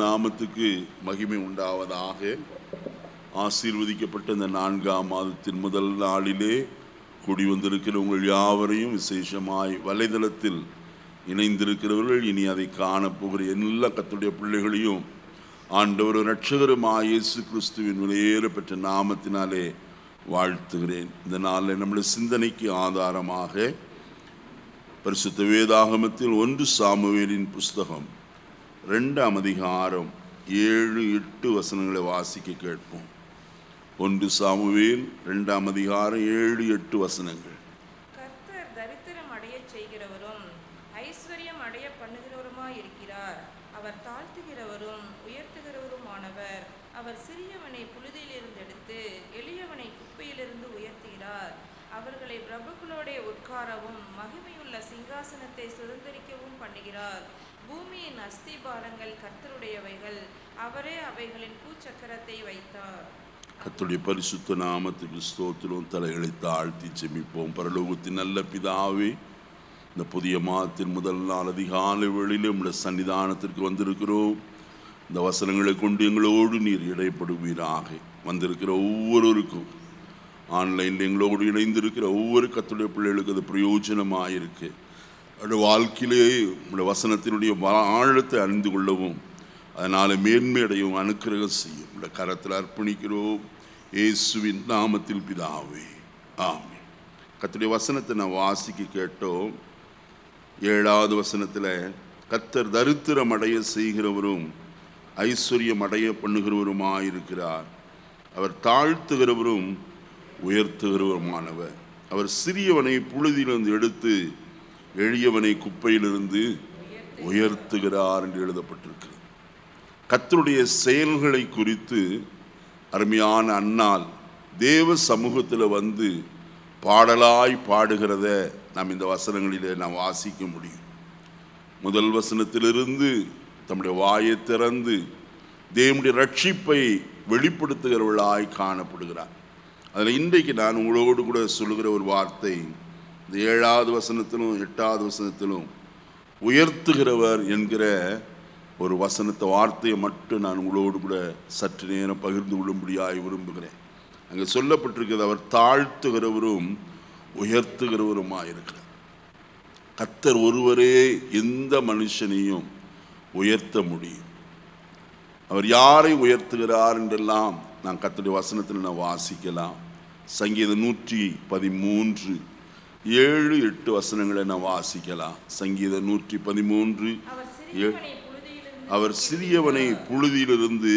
நாமத்துக்கு மகிமை உண்டாவதாக. ஆசீர்வதிக்கப்பட்ட இந்த 4ஆம் மாதத்தின் முதல் நாளிலே கூடி வந்திருக்கிற உங்கள் யாவரையும், விசேஷமாய் வலைதளத்தில் இணைந்திருக்கிறவர்கள், இனி அதை காணப்போகிற எல்லா கர்த்தருடைய பிள்ளைகளையும் ஆண்டவர் இரட்சகருமாய் இயேசு கிறிஸ்துவின் விலையேறப்பெற்ற நாமத்தினாலே வாழ்த்துகிறேன். இந்த நாளில் நம்முடைய சிந்தனைக்கு ஆதாரமாக பரிசுத்த வேதாகமத்தில் 1 சாமுவேலின் புஸ்தகம் 2ஆம் அதிகாரம் 7-8 வசனங்களை வாசிக்க கேட்போம். 1 சாமுவேல் 2ஆம் அதிகாரம் 7-8 வசனங்கள். கர்த்தர் தரித்திரம் அடைய செய்கிறவரும் ஐஸ்வர்யம் அடைய பண்ணுகிறவருமாய் இருக்கிறார். அவர் தாழ்த்துகிறவரும் உயர்த்துகிறவருமானவர். அவர் சிறியவனை புழுதியிலிருந்து எடுத்து எளியவனை குப்பையிலிருந்து உயர்த்துகிறார். அவர்களை பிரபுக்களோடே உட்காரவும் மகிமையுள்ள சிங்காசனத்தை சுதந்திரிக்கவும் பண்ணுகிறார். பூமியின் அஸ்திபாரங்கள் கர்த்தருடையவைகள், அவரே அவைகளின் பூச்சக்கரத்தை வைத்தார். கர்த்தருடைய பரிசுத்த நாமத்துக்கு ஸ்தோத்திரம். தலைகளை தாழ்த்தி செபிப்போம். பரலோகத்தின் நல்ல பிதாவே, இந்த புதிய மாதத்தின் முதல் நாள் அதிகாலை வேளையிலே உம்முடைய சன்னிதானத்திற்கு வந்திருக்கிறோம். இந்த வசனங்களை கொண்டு எங்களோடு நீர் இடைப்படுவீராக. வந்திருக்கிற ஒவ்வொருவருக்கும், ஆன்லைனில் எங்களோடு இணைந்திருக்கிற ஒவ்வொரு கர்த்தருடைய பிள்ளைகளுக்கு அது பிரயோஜனமாயிருக்கு. அவருடைய வாழ்க்கையிலே உங்களுடைய வசனத்தினுடைய ஆழத்தை அறிந்து கொள்ளவும், அதனால் மேன்மையடையும் அனுக்கிரகம் செய்யும். உங்களுடைய கரத்தில் அர்ப்பணிக்கிறோம், இயேசுவின் நாமத்தில் பிதாவே, ஆமென். கர்த்தருடைய வசனத்தை நான் வாசிக்க கேட்டோம். 7வது வசனத்தில், கர்த்தர் தரித்திரம் அடைய செய்கிறவரும் ஐஸ்வர்யம் அடைய பண்ணுகிறவருமாயிருக்கிறார். அவர் தாழ்த்துகிறவரும் உயர்த்துகிறவருமானவர். அவர் சிறியவனை புழுதியிலிருந்து எடுத்து எளியவனை குப்பையிலிருந்து உயர்த்துகிறார் என்று எழுதப்பட்டிருக்கிறது. கர்த்தருடைய செயல்களை குறித்து அருமையான அன்னாள் தேவ சமூகத்தில் வந்து பாடலாய் பாடுகிறத நாம் இந்த வசனங்களிலே நாம் வாசிக்க முடியும். முதல் வசனத்திலிருந்து தம்முடைய வாயை திறந்து தேவனுடைய ரட்சிப்பை வெளிப்படுத்துகிறவர்களாய் காணப்படுகிறார். அதில் இன்றைக்கு நான் உங்களோடு கூட சொல்லுகிற ஒரு வார்த்தை, இந்த 7வது வசனத்திலும் 8வது வசனத்திலும் உயர்த்துகிறவர் என்கிற ஒரு வார்த்தையை மட்டும் நான் உங்களோடு கூட சற்று நேரம் பகிர்ந்து கொள்ளும்படியாய் விரும்புகிறேன். அங்கே சொல்லப்பட்டிருக்கிறது, அவர் தாழ்த்துகிறவரும் உயர்த்துகிறவருமாயிருக்கிறார். கர்த்தர் ஒருவரே எந்த மனுஷனையும் உயர்த்த முடியும். அவர் யாரை உயர்த்துகிறார் என்றெல்லாம் நான் கர்த்தருடைய வசனத்தில் நான் வாசிக்கலாம். சங்கீதம் 113 7-8 வசனங்களை நான் வாசிக்கலாம். சங்கீதம் 113 அவர் சிறியவனை புழுதியிலிருந்து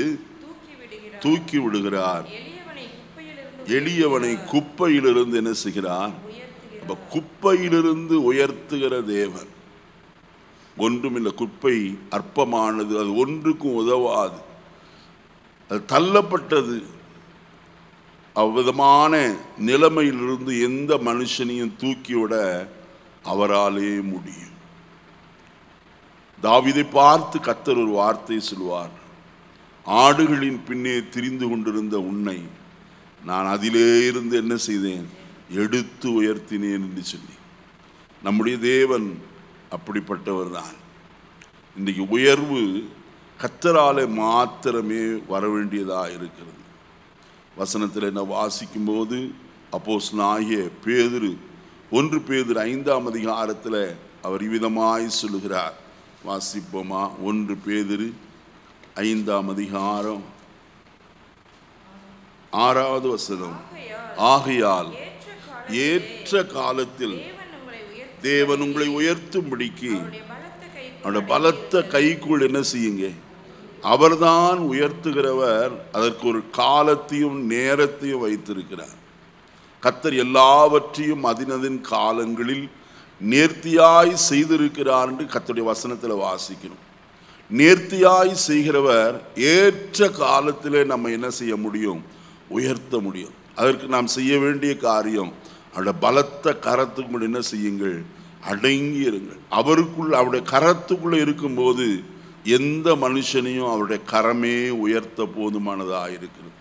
தூக்கி விடுகிறார், எளியவனை குப்பையிலிருந்து என்ன செய்கிறார்? அப்ப குப்பையிலிருந்து உயர்த்துகிற தேவன். ஒன்றுமில்லை, குப்பை அற்பமானது, அது ஒன்றுக்கும் உதவாது, அது தள்ளப்பட்டது. அவ்விதமான நிலைமையிலிருந்து எந்த மனுஷனையும் தூக்கிவிட அவராலே முடியும். தாவீதை பார்த்து கர்த்தர் ஒரு வார்த்தை சொல்வார், ஆடுகளின் பின்னே திரிந்து கொண்டிருந்த உன்னை நான் அதிலே இருந்து என்ன செய்தேன்? எடுத்து உயர்த்தினேன் என்று சொல்லி. நம்முடைய தேவன் அப்படிப்பட்டவர் தான். இன்றைக்கு உயர்வு கர்த்தராலே மாத்திரமே வர வேண்டியதாக இருக்கிறது. வசனத்தில் என்ன வாசிக்கும் போது அப்போஸ்தலனாகிய பேதுரு 1 பேதுரு 5ஆம் அதிகாரத்தில் அவர் இவ்விதமாய் சொல்லுகிறார். வாசிப்போமா? 1 பேதுரு 5ஆம் அதிகாரம் 6வது வசனம். ஆகையால் ஏற்ற காலத்தில் தேவன் உங்களை உயர்த்தும்படிக்கு அவருடைய பலத்த கைக்குள் என்ன செய்யுங்க? அவர்தான் உயர்த்துகிறவர். அதற்கு ஒரு காலத்தையும் நேரத்தையும் வைத்திருக்கிறார். கர்த்தர் எல்லாவற்றையும் அதினதின் காலங்களில் நேர்த்தியாய் செய்திருக்கிறார் என்று கர்த்தருடைய வசனத்தில் வாசிக்கணும். நேர்த்தியாய் செய்கிறவர் ஏற்ற காலத்திலே நம்ம என்ன செய்ய முடியும்? உயர்த்த முடியும். அதற்கு நாம் செய்ய வேண்டிய காரியம், அவருடைய பலத்த கரத்துக்குள் என்ன செய்யுங்கள்? அடங்கி இருங்கள். அவருடைய கரத்துக்குள்ளே இருக்கும்போது எந்த மனுஷனையும் அவருடைய கரமே உயர்த்த போதுமானதாக இருக்கிறது.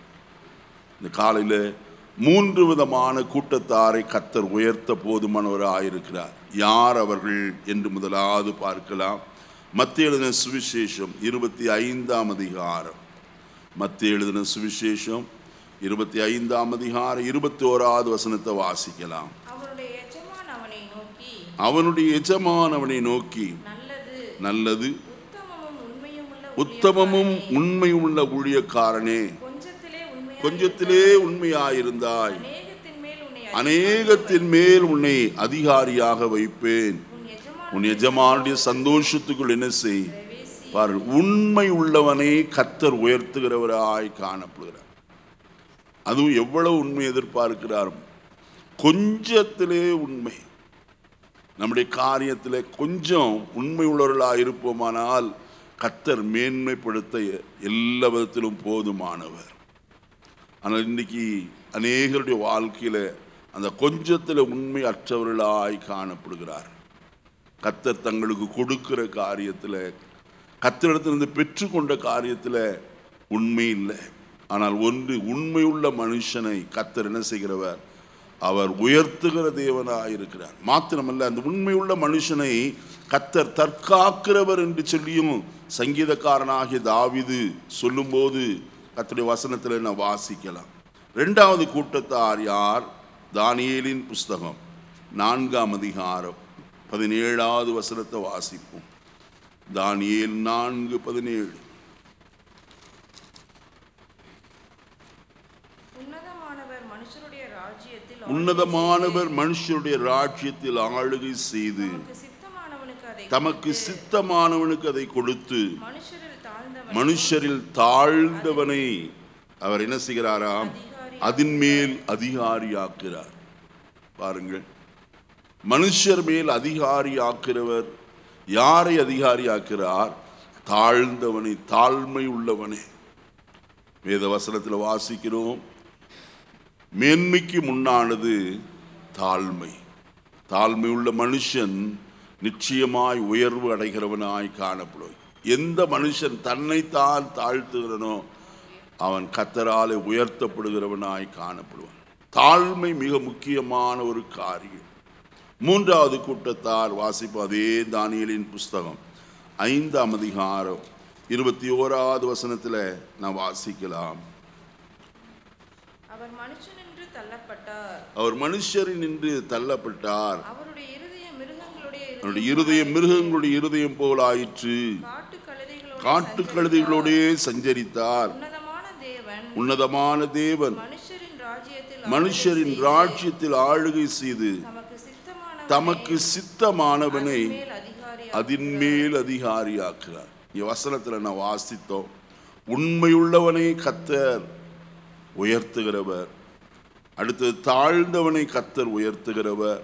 இந்த காலையில் 3 விதமான கூட்டத்தாரை கர்த்தர் உயர்த்த போதுமானவராக இருக்கிறார். யார் அவர்கள் என்று முதலாவது பார்க்கலாம். மத்தேயு எழுதின சுவிசேஷம் 25ஆம் அதிகாரம். மத்தேயு எழுதின சுவிசேஷம் 25ஆம் அதிகாரம் 21வது வசனத்தை வாசிக்கலாம். அவனுடைய எஜமான் அவனை நோக்கி, நல்லது உத்தமமும் உண்மையும் உள்ள ஊழியக்காரனே, கொஞ்சத்திலே உண்மையாயிருந்தாய், அநேகத்தின் மேல் உன்னை அதிகாரியாக வைப்பேன். உன் எஜமானுடைய சந்தோஷத்துக்குள் என்ன செய் பாரு. உண்மை உள்ளவனை கர்த்தர் உயர்த்துகிறவராய் காணப்படுகிறார். அதுவும் எவ்வளவு உண்மை எதிர்பார்க்கிறார். கொஞ்சத்திலே உண்மை. நம்முடைய காரியத்திலே கொஞ்சம் உண்மை உள்ளவர்களாக இருப்போமானால் கர்த்தர் மேன்மைப்படுத்த எல்லா விதத்திலும் போதுமானவர். ஆனால் இன்னைக்கு அநேகருடைய வாழ்க்கையில அந்த கொஞ்சத்தில் உண்மை அற்றவர்களாய் காணப்படுகிறார். கர்த்தர் தங்களுக்கு கொடுக்கிற காரியத்தில், கர்த்தரிடத்திலிருந்து பெற்றுக்கொண்ட காரியத்தில் உண்மை இல்லை. ஆனால் ஒன்று, உண்மை உள்ள மனுஷனை கர்த்தர் என்ன செய்கிறவர்? அவர் உயர்த்துகிற தேவனாய் இருக்கிறார். மாத்திரமல்ல, அந்த உண்மை உள்ள மனுஷனை கர்த்தர் தற்காக்கிறவர் என்று சொல்லியும் சங்கீதக்காரனாகிய தாவீது சொல்லும்போது கர்த்தருடைய வசனத்தில் நான் வாசிக்கலாம். இரண்டாவது கூட்டத்தார் யார்? தானியேலின் புஸ்தகம் 4ஆம் அதிகாரம் 17வது வசனத்தை வாசிப்போம். தானியேல் 4:17. உன்னதமானவர் மனுஷருடைய ராஜ்யத்தில் ஆளுகை செய்து தமக்கு சித்தமானவனுக்கு அதை கொடுத்து மனுஷரில் தாழ்ந்தவனை அவர் என்ன செய்கிறாராம்? அதன் மேல் அதிகாரியாக்கிறார். பாருங்கள், மனுஷர் மேல் அதிகாரியாக்கிறவர். யாரை அதிகாரியாக்கிறார்? தாழ்ந்தவனை, தாழ்மை உள்ளவனை. வேத வசனத்தில் வாசிக்கிறோம், மேன்மைக்கு முன்னானது தாழ்மை. தாழ்மை உள்ள மனுஷன் நிச்சயமாய் உயர்வு அடைகிறவனாய் காணப்படும். எந்த மனுஷன் தன்னைத்தான் தாழ்த்துகிறனோ அவன் கர்த்தராலே உயர்த்தப்படுகிறவனாய் காணப்படுவான். தாழ்மை மிக முக்கியமான ஒரு காரியம். மூன்றாவது கூட்டத்தார் வாசிப்பு அதே தானியேலின் புஸ்தகம் 5ஆம் அதிகாரம் 21வது வசனத்தில் நான் வாசிக்கலாம். அவர் மனுஷரினின்று தள்ளப்பட்டார், அவருடைய இருதயம் மிருகங்களுடைய இருதயம் போல் ஆயிற்று, காட்டு கழுதைகளோடே சஞ்சரித்தார். உன்னதமான தேவன் மனுஷரின் ராஜ்யத்தில் ஆளுகை செய்து தமக்கு சித்தமானவனை அதன் மேல் அதிகாரியாக்கிறார். வசனத்தில் நான் வாசித்தோம், உண்மையுள்ளவனை கர்த்தர் உயர்த்துகிறவர். அடுத்தது தாழ்ந்தவனை கர்த்தர் உயர்த்துகிறவர்.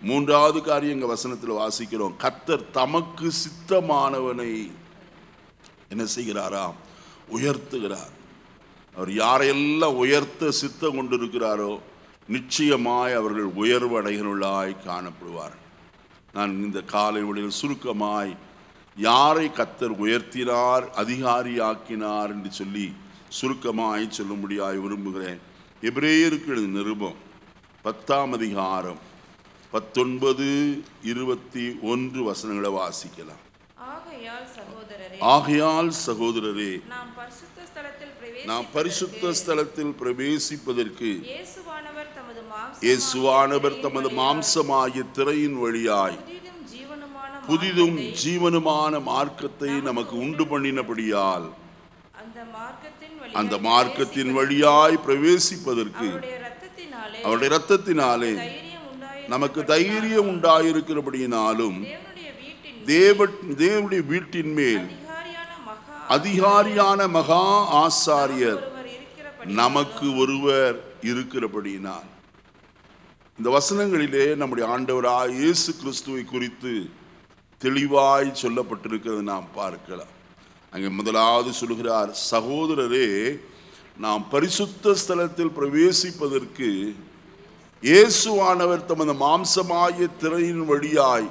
மூன்றாவது காரியம் எங்க வசனத்தில் வாசிக்கிறோம், கர்த்தர் தமக்கு சித்தமானவனை என்ன செய்கிறாராம்? உயர்த்துகிறார். அவர் யாரையெல்லாம் உயர்த்த சித்தம் கொண்டிருக்கிறாரோ நிச்சயமாய் அவர்கள் உயர்வு அடைகிறவர்களாய் காணப்படுவார். நான் இந்த காலை வேளையில் சுருக்கமாய் யாரை கர்த்தர் உயர்த்தினார், அதிகாரியாக்கினார் என்று சொல்லி சுருக்கமாய் சொல்லும்படியாய் விரும்புகிறேன். எபிரேயருக்கு எழுதின நிருபம் 10ஆம் அதிகாரம் 19, 21 வசனங்களை வாசிக்கலாம். ஆகையால் சகோதரரே, நாம் பரிசுத்த ஸ்தலத்தில் பிரவேசிப்பதற்கு இயேசுவானவர் தமது மாம்சமாகிய திரையின் வழியாய் புதிதும் ஜீவனுமான மார்க்கத்தை நமக்கு உண்டு பண்ணினபடியால் அந்த மார்க்கத்தின் வழியாய் பிரவேசிப்பதற்கு அவருடைய இரத்தத்தினாலே நமக்கு தைரியம் உண்டாயிருக்கிறபடியினாலும் தேவனுடைய வீட்டின் மேல் அதிகாரியான மகா ஆசாரியர் நமக்கு ஒருவர் இருக்கிறபடியினால். இந்த வசனங்களிலே நம்முடைய ஆண்டவராய் இயேசு கிறிஸ்துவை குறித்து தெளிவாய் சொல்லப்பட்டிருக்கிறது நாம் பார்க்கலாம். அங்கே முதலாவது சொல்கிறார், சகோதரரே, நாம் பரிசுத்த ஸ்தலத்தில் பிரவேசிப்பதற்கு இயேசுவானவர் தமது மாம்சமாகிய திரையின் வழியாய்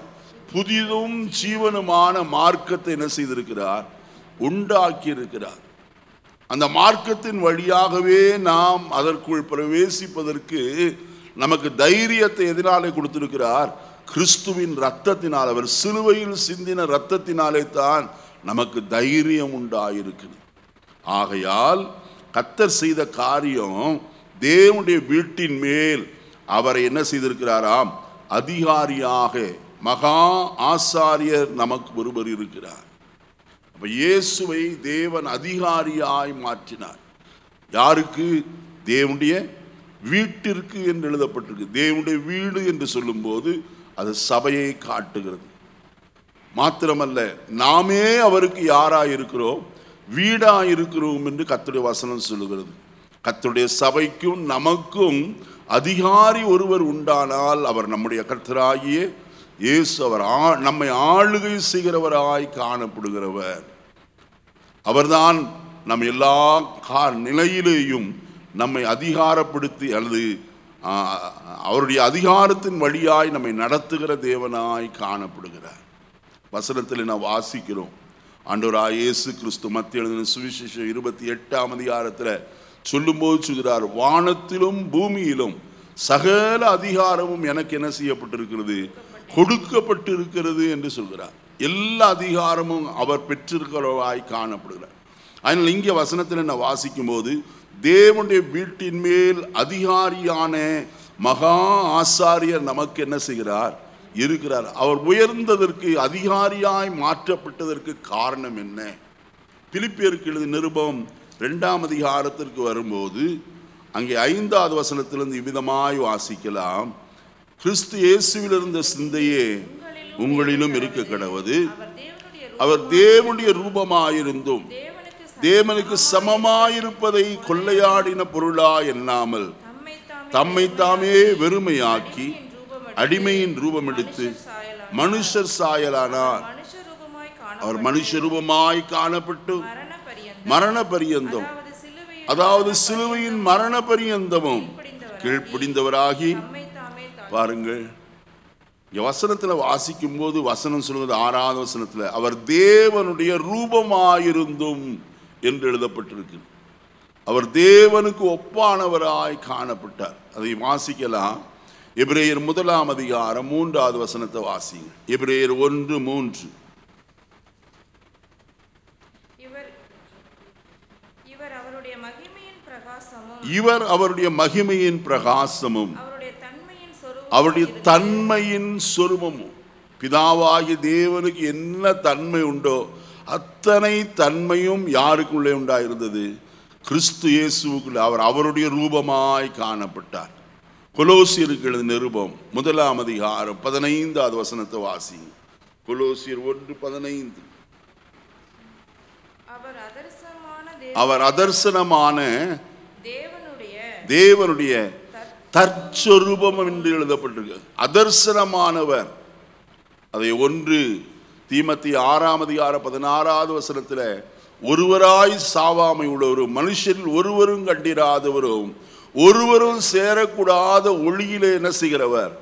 புதிதும் ஜீவனுமான மார்க்கத்தை என்ன செய்திருக்கிறார்? உண்டாக்கி இருக்கிறார். அந்த மார்க்கத்தின் வழியாகவே நாம் அதற்குள் பிரவேசிப்பதற்கு நமக்கு தைரியத்தை எதனாலே கொடுத்திருக்கிறார்? கிறிஸ்துவின் இரத்தத்தினால், அவர் சிலுவையில் சிந்தின இரத்தத்தினாலே தான் நமக்கு தைரியம் உண்டாயிருக்கிறது. ஆகையால் கர்த்தர் செய்த காரியம், தேவனுடைய வீட்டின் மேல் அவரை என்ன செய்திருக்கிறாராம்? அதிகாரியாக, மகா ஆசாரியர் நமக்கு ஒருவர் இருக்கிறார். அப்ப இயேசுவை தேவன் அதிகாரியாய் மாற்றினார். யாருக்கு? தேவனுடைய வீட்டிற்கு என்று எழுதப்பட்டிருக்கு. தேவனுடைய வீடு என்று சொல்லும் போது அது சபையை காட்டுகிறது. மாத்திரமல்ல, நாமே அவருக்கு யாராயிருக்கிறோம்? வீடாயிருக்கிறோம் என்று கர்த்தருடைய வசனம் சொல்லுகிறது. கர்த்தருடைய சபைக்கும் நமக்கும் அதிகாரி ஒருவர் உண்டானால் அவர் நம்முடைய கர்த்தராகிய இயேசு. அவர் நம்மை ஆளுகை செய்கிறவராய் காணப்படுகிறவர். அவர்தான் நம்ம எல்லா நிலையிலேயும் நம்மை அதிகாரப்படுத்தி அல்லது அவருடைய அதிகாரத்தின் வழியாய் நம்மை நடத்துகிற தேவனாய் காணப்படுகிறார். வசனத்தில் நான் வாசிக்கிறோம், ஆண்டவராய் இயேசு கிறிஸ்து மத்திய எழுதின சுவிசேஷம் 28ஆம் அதிகாரத்தில் சொல்லும்போது சொல்கிறார், வானத்திலும் பூமியிலும் சகல அதிகாரமும் எனக்கு என்ன செய்யப்பட்டிருக்கிறது? கொடுக்கப்பட்டிருக்கிறது என்று சொல்கிறார். எல்லா அதிகாரமும் அவர் பெற்றிருக்கிறவராய் காணப்படுகிறார். அதனால் இங்கே வசனத்தில் நான் வாசிக்கும் போது, தேவனுடைய வீட்டின் மேல் அதிகாரியான மகா ஆசாரியர் நமக்கு என்ன செய்கிறார்? இருக்கிறார். அவர் உயர்ந்ததற்கு, அதிகாரியாய் மாற்றப்பட்டதற்கு காரணம் என்ன? பிலிப்பியருக்கு எழுதின நிருபம் 2ஆம் அதிகாரத்திற்கு வரும்போது அங்கே 5வது வசனத்திலிருந்து இவ்விதமாய் வாசிக்கலாம். கிறிஸ்து இயேசுவில் இருந்த சிந்தையே உங்களிலும் இருக்க கடவது. அவர் தேவனுடைய ரூபமாயிருந்தும் தேவனுக்கு சமமாயிருப்பதை கொள்ளையாடின பொருளா எண்ணாமல் தம்மை தாமே வெறுமையாக்கி அடிமையின் ரூபம் எடுத்து மனுஷர் சாயலானார். அவர் மனுஷ ரூபமாய் காணப்பட்டு மரண பரியந்தம், அதாவது சிலுவையின் மரண பரியந்தமும் கீழ்ப்படிந்தவராகி, பாருங்கள் வசனத்தில் வாசிக்கும் போது வசனம் சொல்வது 6வது வசனத்தில் அவர் தேவனுடைய ரூபமாயிருந்தும் என்று எழுதப்பட்டிருக்கு. அவர் தேவனுக்கு ஒப்பானவராய் காணப்பட்டார். அதை வாசிக்கலாம். எபிரேயர் 1ஆம் அதிகாரம் 3வது வசனத்தை வாசிங்க. எபிரேயர் 1:3. இவர் அவருடைய மகிமையின் பிரகாசமும் அவருடைய தன்மையின் சொரூபமும். பிதாவாகிய தேவனுக்கு என்ன தன்மை உண்டோ அத்தனை தன்மையும் யாருக்குள்ளே உண்டாயிருந்தது? கிறிஸ்து இயேசுவுக்குள்ளே. அவர் அவருடைய ரூபமாய் காணப்பட்டார். கொலோசியருக்கு எழுதின நிருபம் 1ஆம் அதிகாரம் 15வது வசனத்தை வாசிங்க. கொலோசியர் 1:15. அவர் அதர்சனமான தேவனுடைய தற்சொரூபம் என்று எழுதப்பட்டிருக்கு. அதர்சனமானவர். அதை 1 தீமோத்தேயு 6ஆம் அதிகாரம் 16வது வசனத்தில் ஒருவராய் சாவாமை உள்ளவரும் மனுஷரில் ஒருவரும் கண்டிராதவரும் ஒருவரும் சேரக்கூடாத ஒளியிலே என்ன செய்கிறவர்?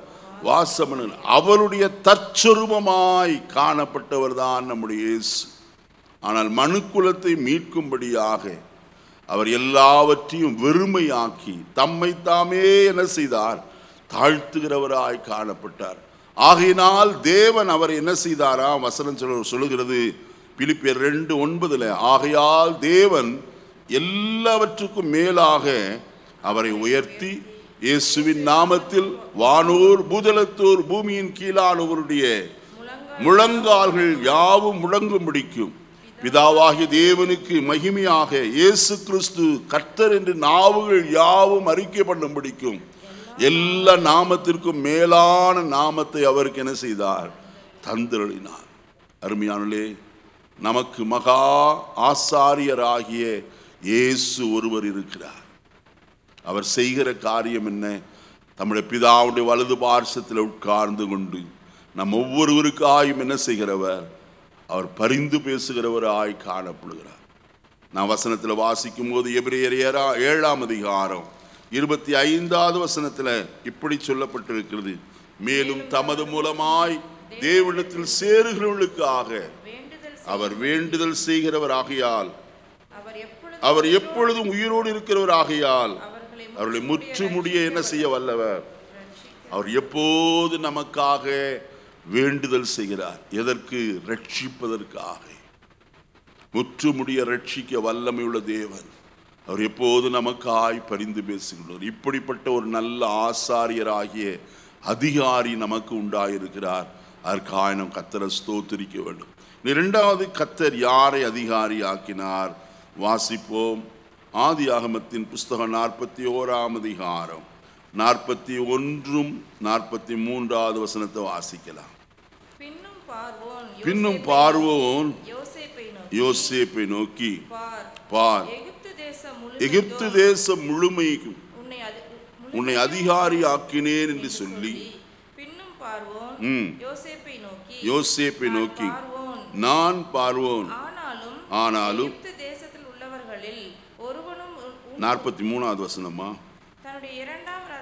வாசமன். அவருடைய தற்சொரூபமாய் காணப்பட்டவர் தான் நம்முடைய இயேசு. ஆனால் மனுக்குலத்தை மீட்கும்படியாக அவர் எல்லாவற்றையும் வெறுமையாக்கி தம்மை தாமே என்ன செய்தார்? தாழ்த்துகிறவராய் காணப்பட்டார். ஆகையினால் தேவன் அவர் என்ன செய்தாராம்? வசனம் சொல்லுகிறது பிலிப்பியர் 2:9. ஆகையால் தேவன் எல்லாவற்றுக்கும் மேலாக அவரை உயர்த்தி இயேசுவின் நாமத்தில் வானோர் பூதலத்தோர் பூமியின் கீழானவருடைய முழங்கால்கள் யாவும் முழங்கும்படிக்கும் பிதாவாகிய தேவனுக்கு மகிமையாக இயேசு கிறிஸ்து கர்த்தர் என்று நாவுகள் யாவும் அறிக்கை பண்ணும்படிக்கும் எல்லா நாமத்திற்கும் மேலான நாமத்தை அவருக்கு என்ன செய்தார்? தந்தருளினார். அருமையானே, நமக்கு மகா ஆசாரியராகிய இயேசு ஒருவர் இருக்கிறார். அவர் செய்கிற காரியம் என்ன? நம்முடைய பிதாவுடைய வலது பார்சத்தில் உட்கார்ந்து கொண்டு நம் ஒவ்வொருவருக்காயும் என்ன செய்கிறவர்? அவர் பரிந்து பேசுகிறவராய் காணப்படுகிறார். நான் வசனத்தில் வாசிக்கும் போது எபிரேயர் 7ஆம் அதிகாரம் 25வது வசனத்தில் இப்படி சொல்லப்பட்டிருக்கிறது. மேலும் தமது மூலமாய் தேவனிடத்தில் சேருகிறவர்களுக்காக அவர் வேண்டுதல் செய்கிறவராகையால், அவர் எப்பொழுதும் உயிரோடு இருக்கிறவராகையால் அவர்களை முற்று முடிய என்ன செய்ய வல்லவர்? அவர் எப்போது நமக்காக வேண்டுதல் செய்கிறார். எதற்கு? ரட்சிப்பதற்காக. முற்றுமுடிய ரட்சிக்க வல்லமையுள்ள தேவன். அவர் எப்போது நமக்காய் பரிந்து பேசுகிறார். இப்படிப்பட்ட ஒரு நல்ல ஆசாரியராகிய அதிகாரி நமக்கு உண்டாயிருக்கிறார். அதற்காக நாம் கர்த்தரை ஸ்தோத்திரிக்க வேண்டும். இரண்டாவது, கர்த்தர் யாரை அதிகாரி ஆக்கினார்? வாசிப்போம். ஆதியாகமத்தின் புஸ்தகம் 41ஆம் அதிகாரம் 41 43வது வசனத்தை வாசிக்கலாம். பின்னும் பார்வோன் யோசேப்பை நோக்கி, பார், எகிப்து தேசம் முழுமைக்கும் உன்னை அதிகாரி ஆக்கினேன் என்று சொல்லி, யோசேப்பை நோக்கி, நான் பார்வோன், ஆனாலும் 43வது வசனமா,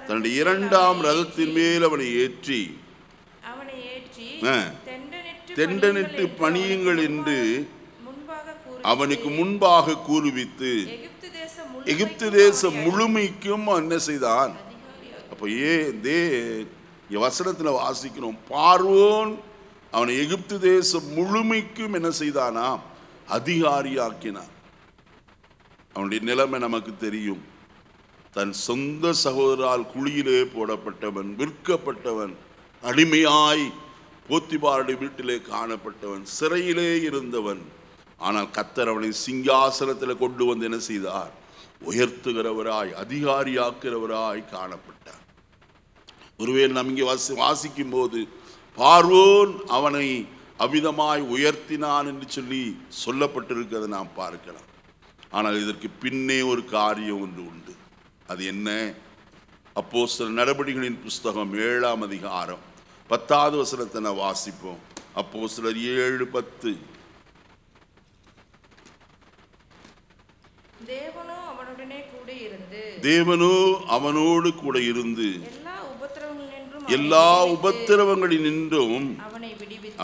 தன்னுடைய இரண்டாம் ரதத்தின் மேல் அவனை ஏற்றி தெண்டனிட்டு பணியுங்கள் என்று அவனுக்கு முன்பாக கூறுவித்து எகிப்து தேசம் முழுமைக்கும் என்ன செய்தான்? அப்ப வசனத்துல வாசிக்கிறோம், பார்வோன் அவனை எகிப்து தேசம் முழுமைக்கும் என்ன செய்தானா? அதிகாரியாக்கினான். அவனுடைய நிலைமை நமக்கு தெரியும். தன் சொந்த சகோதரால் குழியிலே போடப்பட்டவன், விற்கப்பட்டவன், அடிமையாய் போத்திபாருடைய வீட்டிலே காணப்பட்டவன், சிறையிலே இருந்தவன். ஆனால் கர்த்தர் அவனை சிங்காசனத்தில் கொண்டு வந்து என்ன செய்தார்? உயர்த்துகிறவராய், அதிகாரியாக்குகிறவராய் காணப்பட்டார். ஒருவேளை நாம் இங்கே வாசிக்கும் போது பார்வோன் அவனை அவிதமாய் உயர்த்தினான் என்று சொல்லி சொல்லப்பட்டிருக்கிறதை நாம் பார்க்கலாம். ஆனால் இதற்கு பின்னே ஒரு காரியம் ஒன்று உண்டு. அது என்ன? அப்போஸ்தலர் நடபடிகளின் புஸ்தகம் 7ஆம் அதிகாரம் 10வது வசனத்தை நான் வாசிப்போம். அப்போஸ்தலர் 7:10. தேவனோ அவனோடு கூட இருந்து எல்லா உபத்திரவங்களினின்றும்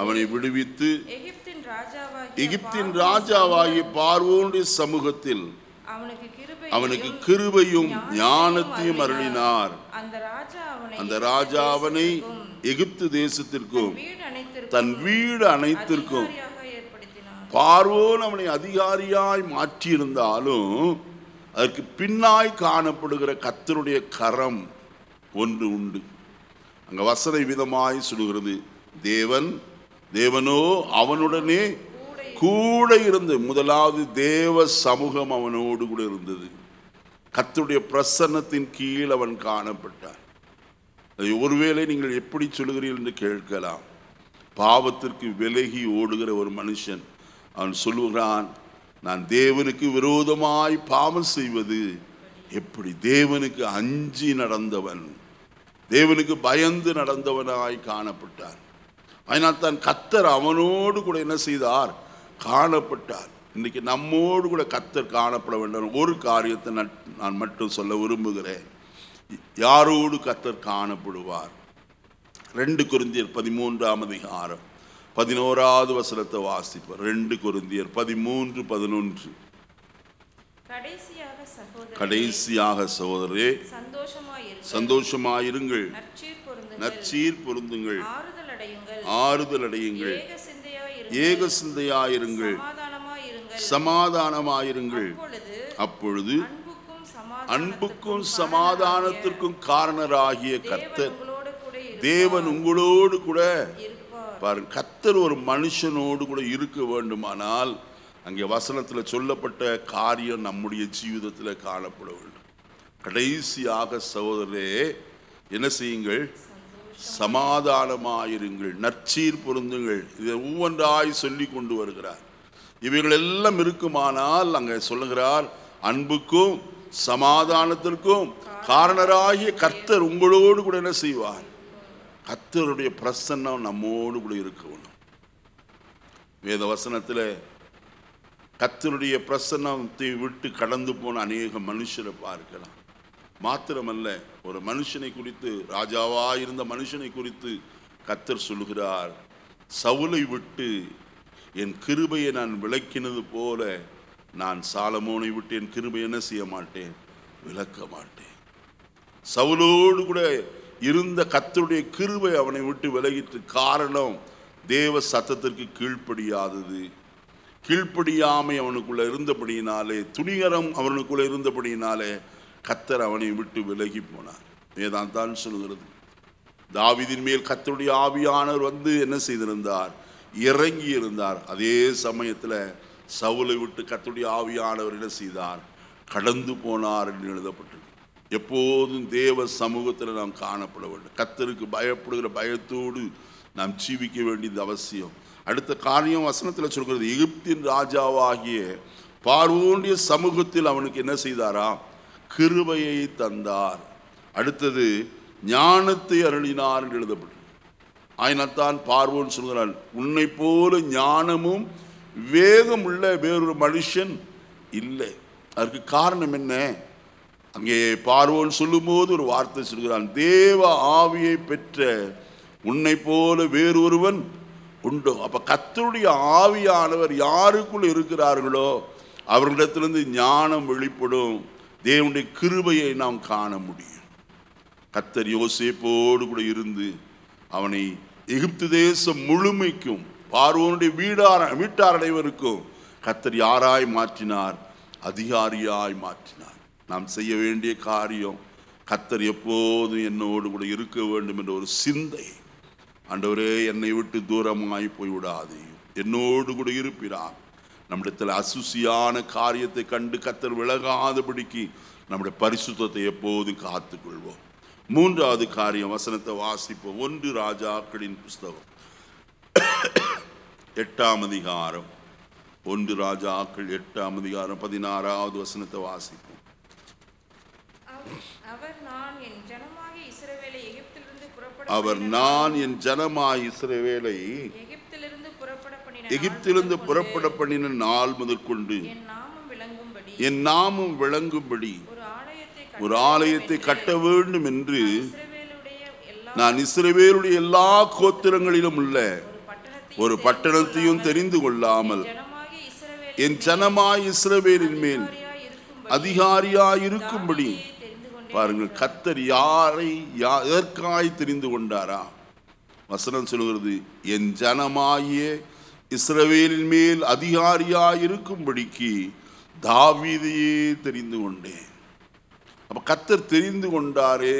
அவனை விடுவித்து எகிப்தின் ராஜாவாகிய பார்வோனுடைய சமூகத்தில் அவனுக்கு கிருபையும் ஞானத்தையும் அருளினார். அந்த ராஜா அவனை எகிப்து தேசத்திற்கும் தன் வீடு அனைத்திற்கும். பார்வோன் அவனை அதிகாரியாய் மாற்றியிருந்தாலும் அதற்கு பின்னாய் காணப்படுகிற கர்த்தருடைய கரம் ஒன்று உண்டு. அங்க வசன விதமாய் சொல்கிறது, தேவனோ அவனுடனே கூட இருந்து. முதலாவது தேவ சமூகம் அவனோடு கூட இருந்தது. கர்த்தருடைய பிரசன்னத்தின் கீழ் அவன் காணப்பட்டான். ஒருவேளை நீங்கள் எப்படி சொல்லுகிறீர்கள் என்று கேட்கலாம். பாவத்திற்கு விலகி ஓடுகிற ஒரு மனுஷன் அவன் சொல்லுகிறான், நான் தேவனுக்கு விரோதமாய் பாவம் செய்வது எப்படி? தேவனுக்கு அஞ்சி நடந்தவன், தேவனுக்கு பயந்து நடந்தவனாய் காணப்பட்டான். அதனால் தான் கர்த்தர் அவனோடு கூட என்ன செய்தார்? காணப்பட்டார். இன்னைக்கு நம்மோடு கூட கர்த்தர் காணப்பட வேண்டும். ஒரு காரியத்தை நான் மட்டும் சொல்ல விரும்புகிறேன். யாரோடு கர்த்தர் காணப்படுவார்? 2 கொரிந்தியர் 13ஆம் அதிகாரம் 11வது வசனத்தை வாசிப்பார். 2 கொரிந்தியர் 13:11. கடைசியாக சகோதரரே, சந்தோஷமாயிருங்கள், நற்சீர் பொருந்துங்கள், ஆறுதல் அடையுங்கள், ஏக சிந்தையாயிருங்கள், சமாதானமாயிருங்கள். அப்பொழுது அன்புக்கும் சமாதானத்திற்கும் காரணராகிய கர்த்தர் தேவன் உங்களோடு கூட. பாருங்க, கர்த்தர் ஒரு மனுஷனோடு கூட இருக்க வேண்டுமானால் அங்கே வசனத்தில் சொல்லப்பட்ட காரியம் நம்முடைய ஜீவிதத்தில் காணப்பட வேண்டும். கடைசியாக சகோதரரே என்ன செய்யுங்கள்? சமாதானமாயிருங்கள், நற்சீர் பொருந்துங்கள். இதை ஒவ்வொன்றாய் சொல்லி கொண்டு வருகிறார். இவைகள் எல்லாம் இருக்குமானால் அங்கே சொல்லுகிறார், அன்புக்கும் சமாதானத்திற்கும் காரணராகிய கர்த்தர் உங்களோடு கூட என்ன செய்வார்? கர்த்தருடைய பிரசன்னம் நம்மோடு கூட இருக்க வேண்டும். வேத வசனத்தில் கர்த்தருடைய பிரசன்னத்தை விட்டு கடந்து போன அநேக மனுஷரை பார்க்கலாம். மாத்திரமல்ல, ஒரு மனுஷனை குறித்து, ராஜாவாயிருந்த மனுஷனை குறித்து கர்த்தர் சொல்லுகிறார், சவுலை விட்டு என் கிருபையை நான் விலக்கினது போல நான் சாலமோனை விட்டு என் கிருபையை என்ன செய்ய மாட்டேன்? விலக்க மாட்டேன். சவுலோடு கூட இருந்த கர்த்தருடைய கிருபை அவனை விட்டு விலகிட்டு. காரணம், தேவ சத்தத்திற்கு கீழ்ப்படியாதது. கீழ்ப்படியாமை அவனுக்குள்ள இருந்தபடியினாலே, துணிகரம் அவனுக்குள்ள இருந்தபடியினாலே கர்த்தர் அவனை விட்டு விலகி போனார். வேதாந்தான் சொல்கிறது, தாவீதின் மேல் கர்த்தருடைய ஆவியானவர் வந்து என்ன செய்திருந்தார்? இறங்கி இருந்தார். அதே சமயத்தில் சவுலை விட்டு கர்த்தருடைய ஆவியானவர் என்ன செய்தார்? கடந்து போனார் என்று எழுதப்பட்டது. எப்போதும் தேவ சமூகத்தில் நாம் காணப்பட வேண்டும். கர்த்தருக்கு பயப்படுகிற பயத்தோடு நாம் ஜீவிக்க வேண்டியது அவசியம். அடுத்த காரியம் வசனத்தில் சொல்கிறது, எகிப்தின் ராஜாவாகிய பார்வோனுடைய சமூகத்தில் அவனுக்கு என்ன செய்தாரா? கிருபையை தந்தார். அடுத்தது ஞானத்தை அருளினார் என்று எழுதப்பட்டது. ஆயினத்தான் பார்வோன் சொல்கிறான், உன்னை போல ஞானமும் வேகம் உள்ள வேறொரு மனுஷன் இல்லை. அதற்கு காரணம் என்ன? அங்கே பார்வோன் சொல்லும்போது ஒரு வார்த்தை சொல்கிறான், தேவ ஆவியை பெற்ற உன்னை போல வேறொருவன் உண்டோ? அப்ப கர்த்தருடைய ஆவியானவர் யாருக்குள் இருக்கிறார்களோ அவர்களிடத்திலிருந்து ஞானம் வெளிப்படும். தேவனுடைய கிருபையை நாம் காண முடியும். கர்த்தர் யோசேப்போடு கூட இருந்து அவனை எகிப்து தேசம் முழுமைக்கும் பார்வோனுடைய வீட்டார் அனைவருக்கும் கர்த்தர் யாராய் மாற்றினார்? அதிகாரியாய் மாற்றினார். நாம் செய்ய வேண்டிய காரியம், கர்த்தர் எப்போதும் என்னோடு கூட இருக்க வேண்டும் என்ற ஒரு சிந்தை. ஆண்டவரே, என்னை விட்டு தூரமாய் போய்விடாதே, என்னோடு கூட இருப்பிறார். நம்மிடத்தில் அசுசியான காரியத்தை கண்டு கர்த்தர் விலகாதபடிக்கு நம்முடைய பரிசுத்தத்தை எப்போதும் காத்துக்கொள்வோம். மூன்றாவது காரியம், வசனத்தை வாசிப்போம். 1 ராஜாக்களின் புஸ்தகம் 8ஆம் அதிகாரம். 1 ராஜாக்கள் 8ஆம் அதிகாரம் 16வது வசனத்தை வாசிப்போம். அவர் நான் என் ஜனமாகிய இஸ்ரவேலை எகிப்திலிருந்து புறப்பட பண்ணின நாள் முதற்கொண்டு என் நாமம் விளங்கும்படி ஒரு ஆலயத்தை கட்ட வேண்டும் என்று நான் இஸ்ரவேலுடைய எல்லா கோத்திரங்களிலும் உள்ள ஒரு பட்டணத்தையும் தெரிந்து கொள்ளாமல் என் ஜனமாய் இஸ்ரவேலின் மேல் அதிகாரியாய் இருக்கும்படி. பாருங்கள், கர்த்தர் யாரை எதற்காய் தெரிந்து கொண்டாரா? வசனம் சொல்கிறது, என் ஜனமாகிய இஸ்ரவேலின் மேல் அதிகாரியாய் இருக்கும்படிக்கு தாவீதையே தெரிந்து கொண்டேன். அப்ப கர்த்தர் தெரிந்து கொண்டாரே,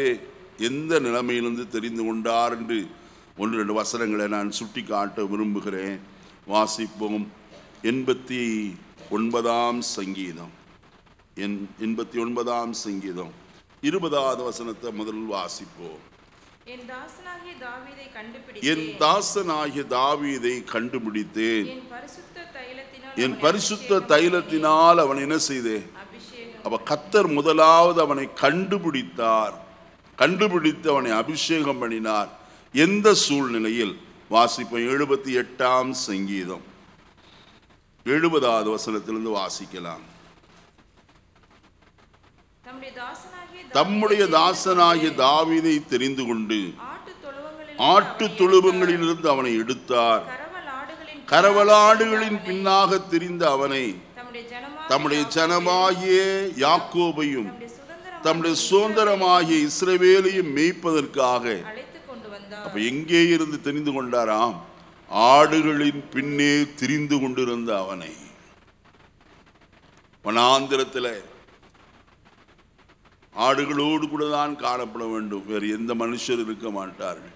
எந்த நிலைமையிலிருந்து தெரிந்து கொண்டார் என்று 1-2 வசனங்களை நான் சுட்டி காட்ட விரும்புகிறேன். வாசிப்போம். 89ஆம் சங்கீதம் 89ஆம் சங்கீதம் 20வது வசனத்தை முதலில் வாசிப்போம். என் தாசனாகிய தாவீதை கண்டுபிடித்தேன், என் பரிசுத்த தைலத்தினால் அவன் என்ன செய்தேன்? அப்ப கர்த்தர் முதலாவது அவனை கண்டுபிடித்து அவனை அபிஷேகம் பண்ணினார். எந்த சூழ்நிலையில்? வாசிப்போம். 78ஆம் சங்கீதம் 70வது வசனத்திலிருந்து வாசிக்கலாம். தம்முடைய தாசனாகிய தாவீதை தெரிந்து கொண்டு ஆட்டு தொழுவங்களிலிருந்து அவனை எடுத்தார். கரவலாடுகளின் பின்னாக திரிந்த அவனை தம்முடைய ஜனமாகிய யாக்கோபையும் தம்முடைய சுதந்திரமாகிய இஸ்ரவேலையும் மேய்ப்பதற்காக. அப்ப எங்கே இருந்து தெரிந்து கொண்டாராம்? ஆடுகளின் பின்னே திரிந்து கொண்டிருந்த அவனை. வனாந்திரத்தில் ஆடுகளோடு கூட தான் காணப்பட வேண்டும், வேறு எந்த மனுஷர் இருக்க மாட்டார்கள்.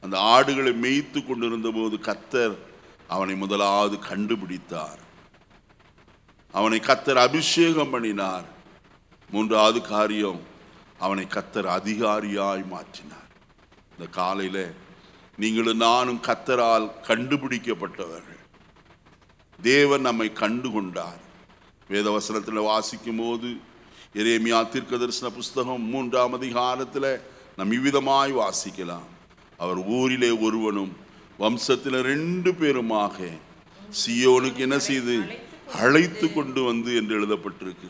அந்த ஆடுகளை மேய்த்து கொண்டிருந்த போது கர்த்தர் அவனை முதலாவது கண்டுபிடித்தார். அவனை கர்த்தர் அபிஷேகம் பண்ணினார். 3வது காரியம், அவனை கர்த்தர் அதிகாரியாய் மாற்றினார். இந்த காலையில நீங்களும் நானும் கர்த்தரால் கண்டுபிடிக்கப்பட்டவர்கள். தேவன் நம்மை கண்டு கொண்டார். வேதவசனத்தில் வாசிக்கும் போது எரேமியா தீர்க்கதரிசன புஸ்தகம் 3ஆம் அதிகாரத்தில் நம் இவ்விதமாய் வாசிக்கலாம். அவர் ஊரிலே ஒருவனும் வம்சத்தில் 2 பேருமாக சீயோனுக்கு என்ன செய்து அழைத்து கொண்டு வந்து என்று எழுதப்பட்டிருக்கு.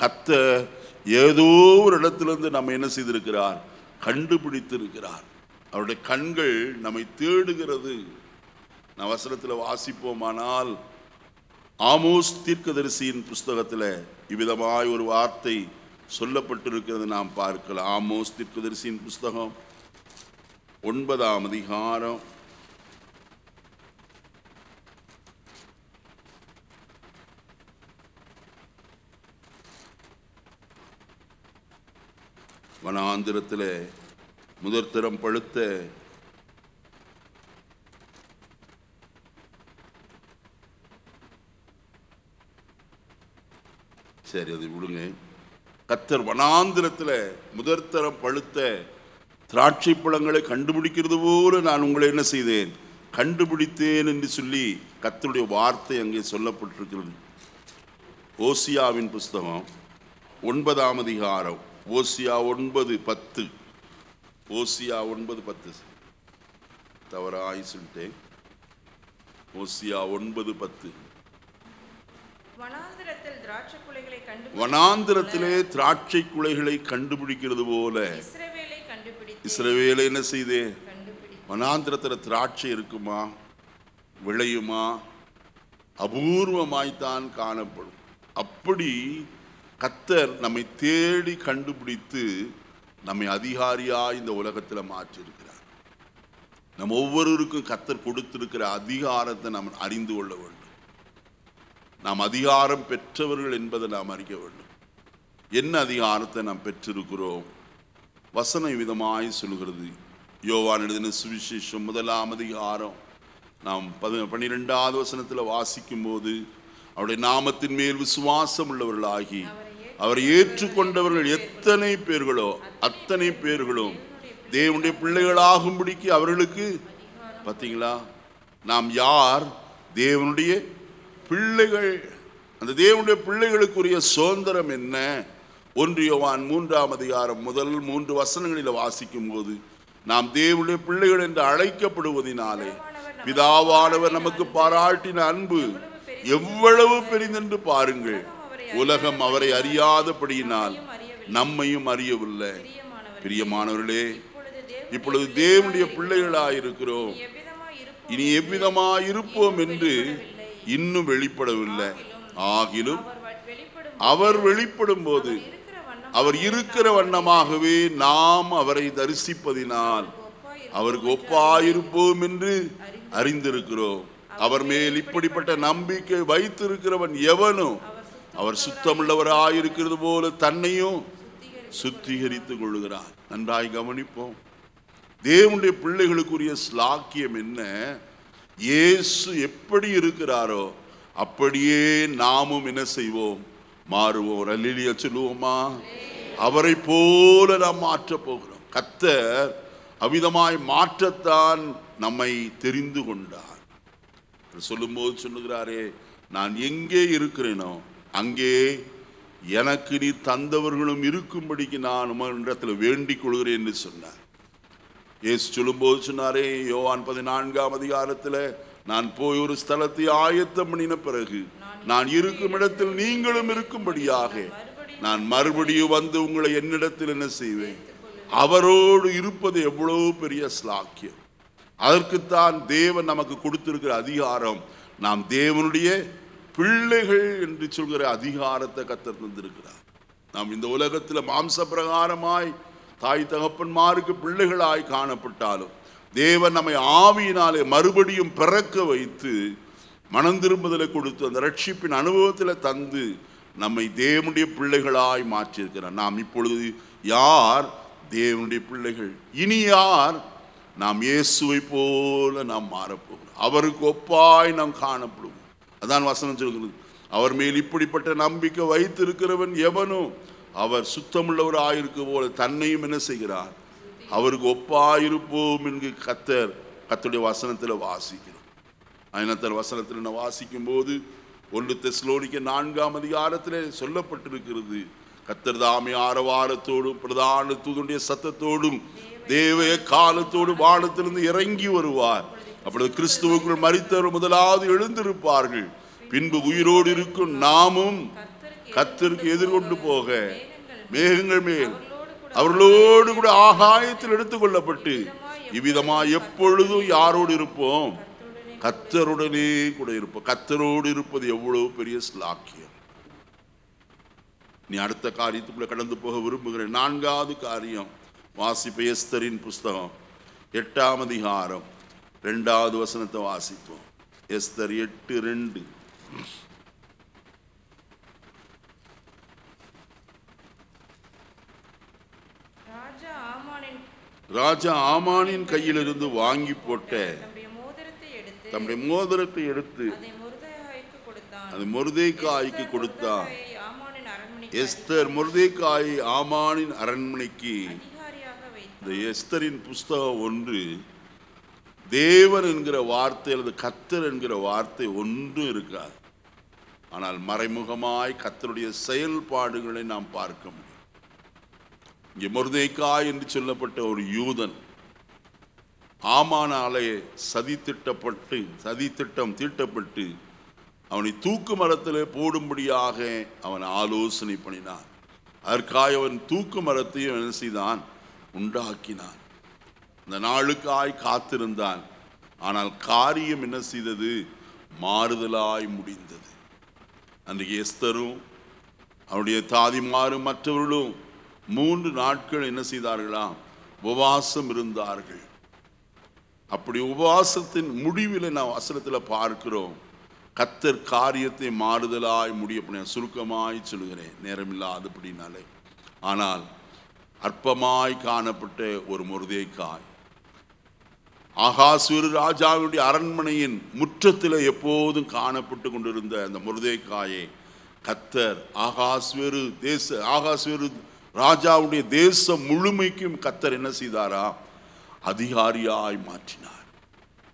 கர்த்தர் ஏதோ ஒரு இடத்திலிருந்து நம்ம என்ன செய்திருக்கிறார்? கண்டுபிடித்திருக்கிறார். அவருடைய கண்கள் நம்மை தேடுகிறது. நான் வசனத்தில் வாசிப்போமானால் ஆமோஸ் தீர்க்கதரிசியின் புஸ்தகத்தில் இவ்விதமாய் ஒரு வார்த்தை சொல்லப்பட்டிருக்கிறது நாம் பார்க்கலாம். ஆமோஸ் தீர்க்கதரிசியின் புஸ்தகம் 9ஆம் அதிகாரம் 'வனாந்திரத்தில் முதற்தரம் பழுத்த சரி அதை விடுங்க. கர்த்தர் வனாந்திரத்தில் முதற்தரம் பழுத்த திராட்சை பழங்களை கண்டுபிடிக்கிறது போல நான் உங்களை என்ன செய்தேன், கண்டுபிடித்தேன் என்று சொல்லி கர்த்தருடைய வார்த்தை அங்கே சொல்லப்பட்டிருக்கிறது. ஓசியாவின் புஸ்தகம் 9ஆம் அதிகாரம், ஓசியா 9:10. ஓசியா 9:10 தவறாய் சொல்லிட்டேன். ஓசியா 9:10. வனாந்திரத்திலே திராட்சை குலைகளை கண்டுபிடிக்கிறது போல இஸ்ரவேலை என்ன செய்தே. வனாந்திரத்தில் திராட்சை இருக்குமா, விளையுமா, அபூர்வமாய்த்தான் காணப்படும். அப்படி கர்த்தர் நம்மை தேடி கண்டுபிடித்து நம்மை அதிகாரியாக இந்த உலகத்தில் மாற்றியிருக்கிறார். நம்ம ஒவ்வொருவருக்கும் கர்த்தர் கொடுத்திருக்கிற அதிகாரத்தை நாம் அறிந்து கொள்ள வேண்டும். நாம் அதிகாரம் பெற்றவர்கள் என்பதை நாம் அறிய வேண்டும். என்ன அதிகாரத்தை நாம் பெற்றிருக்கிறோம்? வசனம் விதமாய் சொல்கிறது. யோவான் எழுதின சுவிசேஷம் 1ஆம் அதிகாரம் நாம் 12வது வசனத்தில் வாசிக்கும் போது, அவருடைய நாமத்தின் மேல் விசுவாசம் உள்ளவர்களாகி அவரை ஏற்றுக்கொண்டவர்கள் எத்தனை பேர்களோ அத்தனை பேர்களும் தேவனுடைய பிள்ளைகளாகும்படிக்கு அவர்களுக்கு. பார்த்தீங்களா, நாம் யார்? தேவனுடைய பிள்ளைகள். அந்த தேவனுடைய பிள்ளைகளுக்குரிய சுதந்திரம் என்ன? 1 யோவான் 3ஆம் அதிகாரம் முதல் 3 வசனங்களில் வாசிக்கும் போது, நாம் தேவனுடைய பிள்ளைகள் என்று அழைக்கப்படுவதினாலே பிதாவானவர் நமக்கு பாராட்டின அன்பு எவ்வளவு பெரிதென்று பாருங்கள். உலகம் அவரை அறியாதபடியினால் நம்மையும் அறியவில்லை. பிரியமானவர்களே, இப்பொழுது தேவனுடைய பிள்ளைகளாயிருக்கிறோம். இனி எவ்விதமாய் இருப்போம் என்று இன்னும் வெளிப்படவில்லை. ஆகிலும் அவர் வெளிப்படும் போது அவர் இருக்கிற வண்ணமாகவே நாம் அவரை தரிசிப்பதினால் அவருக்கு ஒப்பாயிருப்போம் என்று அறிந்திருக்கிறோம். அவர் மேல் இப்படிப்பட்ட நம்பிக்கை வைத்திருக்கிறவன் எவனும் அவர் சுத்தமுள்ளவராயிருக்கிறது போல தன்னையும் சுத்திகரித்துக் கொள்கிறார். நன்றாய் கவனிப்போம். தேவனுடைய பிள்ளைகளுக்குரிய ஸ்லாக்கியம் என்ன? இயேசு எப்படி இருக்கிறாரோ அப்படியே நாமும் என்ன செய்வோம்? மாறுவோம். அல்லேலூயா சொல்லுவோமா? அவரை போல நாம் மாற்றப் போகிறோம். கர்த்தர் அவ்விதமாய் மாற்றத்தான் நம்மை தெரிந்து கொண்டார். சொல்லும்போது சொல்லுகிறாரே, நான் எங்கே இருக்கிறேனோ அங்கே எனக்கு நீ தந்தவர்களும் இருக்கும்படிக்கு நான் உம்மிடத்தில் வேண்டிக் கொள்கிறேன் என்று சொன்னார். இயேசு சொல்லும்போது சொன்னாரே, யோவான் 14ஆம் அதிகாரத்தில், நான் போய் ஒரு ஸ்தலத்தை ஆயத்தம் பண்ணின பிறகு நான் இருக்கும் இடத்தில் நீங்களும் இருக்கும்படியாக நான் மறுபடியும் வந்து உங்களை என்னிடத்தில் என்ன செய்வேன்? அவரோடு இருப்பது எவ்வளவு பெரிய ஸ்லாக்கியம். அதற்குத்தான் தேவன் நமக்கு கொடுத்திருக்கிற அதிகாரம். நாம் தேவனுடைய பிள்ளைகள் என்று சொல்கிற அதிகாரத்தை கர்த்தர் தந்திருக்கிறார். நாம் இந்த உலகத்தில் மாம்ச பிரகாரமாய் தாய் தகப்பன்மாருக்கு பிள்ளைகளாய் காணப்பட்டாலும் தேவன் நம்மை ஆவியினாலே மறுபடியும் பிறக்க வைத்து மனம் திரும்புதலை கொடுத்து அந்த ரட்சிப்பின் அனுபவத்தில் தந்து நம்மை தேவனுடைய பிள்ளைகளாய் மாற்றியிருக்கிறார். நாம் இப்பொழுது யார்? தேவனுடைய பிள்ளைகள். இனி யார்? நாம் இயேசுவை போல நாம் மாறப்போகிறோம். அவருக்கு ஒப்பாய் நாம் காணப்படுவோம். அதான் வசனம் சொல்கிறது, அவர் மேல் இப்படிப்பட்ட நம்பிக்கை வைத்திருக்கிறவன் எவனும் அவர் சுத்தமுள்ளவராயிருக்க போல தன்னையும் என்ன செய்கிறார்? அவருக்கு ஒப்பாயிருப்போம் என்று கர்த்தருடைய வசனத்தில் வாசிக்கிறோம். ஐநத்தர் வசனத்தில் நான் வாசிக்கும் போது 1 தெசலோனிக்கர் 4ஆம் அதிகாரத்தில் சொல்லப்பட்டிருக்கிறது, கர்த்தர் தாமே ஆரவாரத்தோடும் பிரதான தூதனுடைய சத்தத்தோடும் தேவ காலத்தோடும் வானத்திலிருந்து இறங்கி வருவார். அப்பொழுது கிறிஸ்துவுக்குள் மரித்தவர் முதலாவது எழுந்திருப்பார்கள். பின்பு உயிரோடு இருக்கும் நாமும் கர்த்தருக்கு எதிர்கொண்டு போக மேகங்கள் மேல் அவர்களோடு கூட ஆகாயத்தில் எடுத்துக் கொள்ளப்பட்டு இவ்விதமா எப்பொழுதும் யாரோடு இருப்போம்? கர்த்தருடனே கூட இருப்போம். கர்த்தரோடு இருப்பது எவ்வளவு பெரிய ஸ்லாக்கியம். நீ அடுத்த காரியத்துக்குள்ள கடந்து போக விரும்புகிறேன். 4வது காரியம் வாசிப்ப எஸ்தரின் புஸ்தகம் 8ஆம் அதிகாரம் 2வது வசனத்தை வாசிப்போம். எஸ்தர் 8:2. ராஜா ஆமானின் கையிலிருந்து வாங்கி போட்ட தம்முடைய மோதிரத்தை எடுத்து அது மொர்தெகாய்க்கு கொடுத்தான். எஸ்தர் மொர்தெகாயை ஆமானின் அரண்மனைக்கு. இந்த எஸ்தரின் புஸ்தகம் 1 தேவன் என்கிற வார்த்தை அல்லது கர்த்தர் என்கிற வார்த்தை ஒன்றும் இருக்காது. ஆனால் மறைமுகமாய் கர்த்தருடைய செயல்பாடுகளை நாம் பார்க்க முடியும். இங்கே மொர்தெகாய் என்று சொல்லப்பட்ட ஒரு யூதன் ஆமானாலே சதித்திட்டம் தீட்டப்பட்டு அவனை தூக்கு மரத்திலே போடும்படியாக அவன் ஆலோசனை பண்ணினான். அதற்காக அவன் தூக்கு மரத்தையும் என்ன செய்தான்? உண்டாக்கினான். அந்த நாளுக்காய் காத்திருந்தான். ஆனால் காரியம் என்ன செய்தது? மாறுதலாய் முடிந்தது. அன்றைக்கு எஸ்தரும் அவருடைய தாதிமாரும் மற்றவர்களும் 3 நாட்கள் என்ன செய்தார்களாம்? உபவாசம் இருந்தார்கள். அப்படி உபவாசத்தின் முடிவில் நான் வசனத்தில் பார்க்கிறோம், கர்த்தர் காரியத்தை மாறுதலாய் முடிய. சுருக்கமாய் சொல்கிறேன், நேரமில்லாதபடினாலே. ஆனால் அற்பமாய் காணப்பட்ட ஒரு மொர்தெகாய் ஆகாஸ்வேரு ராஜாவுடைய அரண்மனையின் முற்றத்தில் எப்போதும் காணப்பட்டு கொண்டிருந்த அந்த மொர்தெகாயை கர்த்தர் ஆகாஸ்வேரு ராஜாவுடைய தேசம் முழுமைக்கும் கர்த்தர் என்ன செய்தாரா? அதிகாரியாய் மாற்றினார்.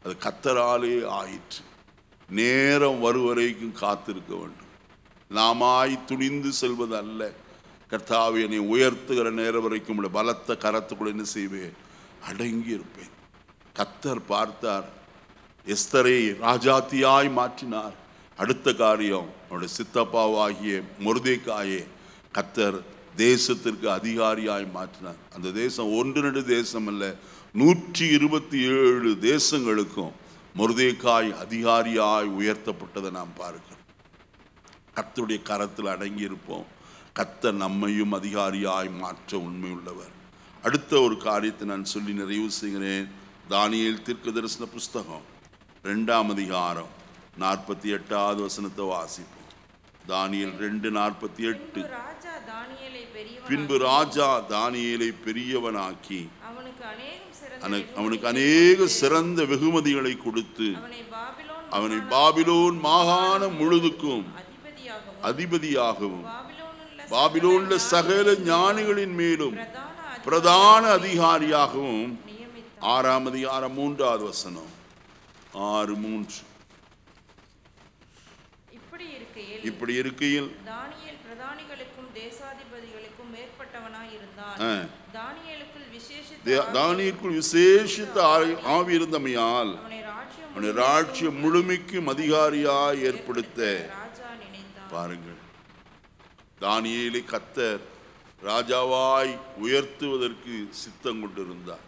அது கர்த்தராலே ஆயிற்று. நேரம் வருவரைக்கும் காத்திருக்க வேண்டும். நாமாய் துணிந்து செல்வது அல்ல. கர்த்தாவே, என்னை உயர்த்துகிற நேரம் வரைக்கும் பலத்த கரத்துக்குள்ள என்ன செய்வேன்? அடங்கி இருப்பேன். கர்த்தர் பார்த்தார், எஸ்தரை ராஜாத்தியாய் மாற்றினார். அடுத்த காரியம், அவருடைய சித்தப்பாவாகிய மொர்தெகாயை கர்த்தர் தேசத்திற்கு அதிகாரியாய் மாற்றினார். அந்த தேசம் 1-2 தேசம் அல்ல, 127 தேசங்களுக்கும் மொர்தெகாய் அதிகாரியாய் உயர்த்தப்பட்டதை நாம் பார்க்கிறோம். கர்த்தருடைய கரத்தில் அடங்கி இருப்போம். கர்த்தர் நம்மையும் அதிகாரியாய் மாற்ற உண்மை உள்ளவர். அடுத்த ஒரு காரியத்தை நான் சொல்லி நிறைவு செய்கிறேன். தானியேல் தீர்க்கதரிசன புஸ்தகம் 2ஆம் அதிகாரம் 48வது வசனத்தை வாசிப்போம். தானியேல் 2:48. பின்பு ராஜா தானியேலை பெரியவனாக்கி அவனுக்கு அநேக சிறந்த வெகுமதிகளை கொடுத்து அவனை பாபிலோன் மாகாணம் முழுதுக்கும் அதிபதியாகவும் பாபிலோன்ல சகல ஞானிகளின் மேலும் பிரதான அதிகாரியாகவும் 6ஆம் அதிகாரம் 3வது வசனம் 6:3. இப்படி இருக்கையில் தானியேல் பிரதானிகளுக்கும் தேசாதிபதிகளுக்கும் மேற்பட்டவனாய் இருந்தான். தானியேலுக்குள் விசேஷித்த ஆவி இருந்தமையால் அவனை ராஜ்யம் முழுமைக்கும் அதிகாரியாய் ஏற்படுத்த. பாருங்கள், தானியேலை கர்த்தர் ராஜாவாய் உயர்த்துவதற்கு சித்தம் கொண்டிருந்தார்.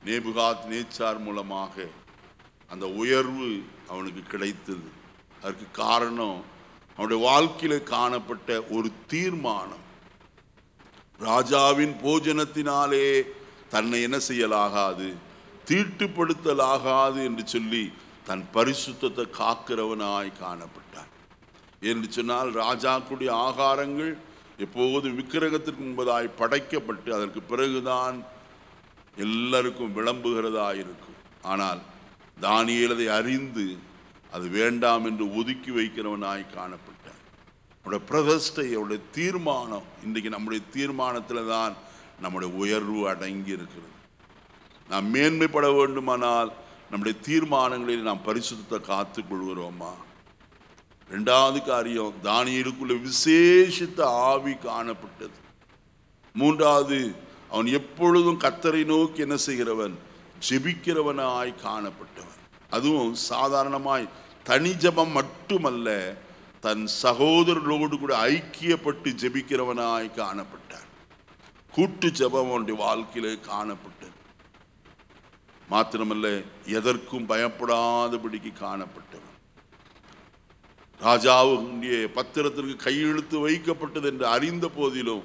நேபுகாத் நேச்சார் மூலமாக அந்த உயர்வு அவனுக்கு கிடைத்தது. அதற்கு காரணம் அவனுடைய வாழ்க்கையில் காணப்பட்ட ஒரு தீர்மானம். ராஜாவின் போஜனத்தினாலே தன்னை என்ன செய்யலாகாது, தீட்டுப்படுத்தலாகாது என்று சொல்லி தன் பரிசுத்தத்தை காக்கிறவனாய் காணப்பட்டான். என்று சொன்னால் ராஜாக்குடைய ஆகாரங்கள் எப்போது விக்கிரகத்திற்கு முன்பதாய் படைக்கப்பட்டு அதற்கு பிறகுதான் எல்லாருக்கும் விளம்புகிறதா இருக்கும். ஆனால் தானியேல் அதை அறிந்து அது வேண்டாம் என்று ஒதுக்கி வைக்கிறவனாய் காணப்பட்டார். அவருடைய பிரதிஷ்டை, அவருடைய தீர்மானம், இன்றைக்கு நம்முடைய தீர்மானத்தில் தான் நம்முடைய உயர்வு அடங்கி இருக்கிறது. நாம் மேன்மைப்பட வேண்டுமானால் நம்முடைய தீர்மானங்களில் நாம் பரிசுத்தத்தை காத்துக் கொள்கிறோமா? 2வது காரியம், தானியேலுக்குள்ள விசேஷித்த ஆவி காணப்பட்டது. 3வது, அவன் எப்பொழுதும் கர்த்தரை நோக்கி என்ன செய்கிறவன்? ஜெபிக்கிறவனாய் காணப்பட்டவன். அதுவும் சாதாரணமாய் தனி ஜெபம் மட்டுமல்ல, தன் சகோதரர்களோடு கூட ஐக்கியப்பட்டு ஜெபிக்கிறவனாய் காணப்பட்டான். கூட்டு ஜெபம் அவனுடைய வாழ்க்கையிலே காணப்பட்டது. மாத்திரமல்ல, எதற்கும் பயப்படாதபடிக்கு காணப்பட்டவன். ராஜாவுடைய பத்திரத்திற்கு கையெழுத்து வைக்கப்பட்டது என்று அறிந்த போதிலும்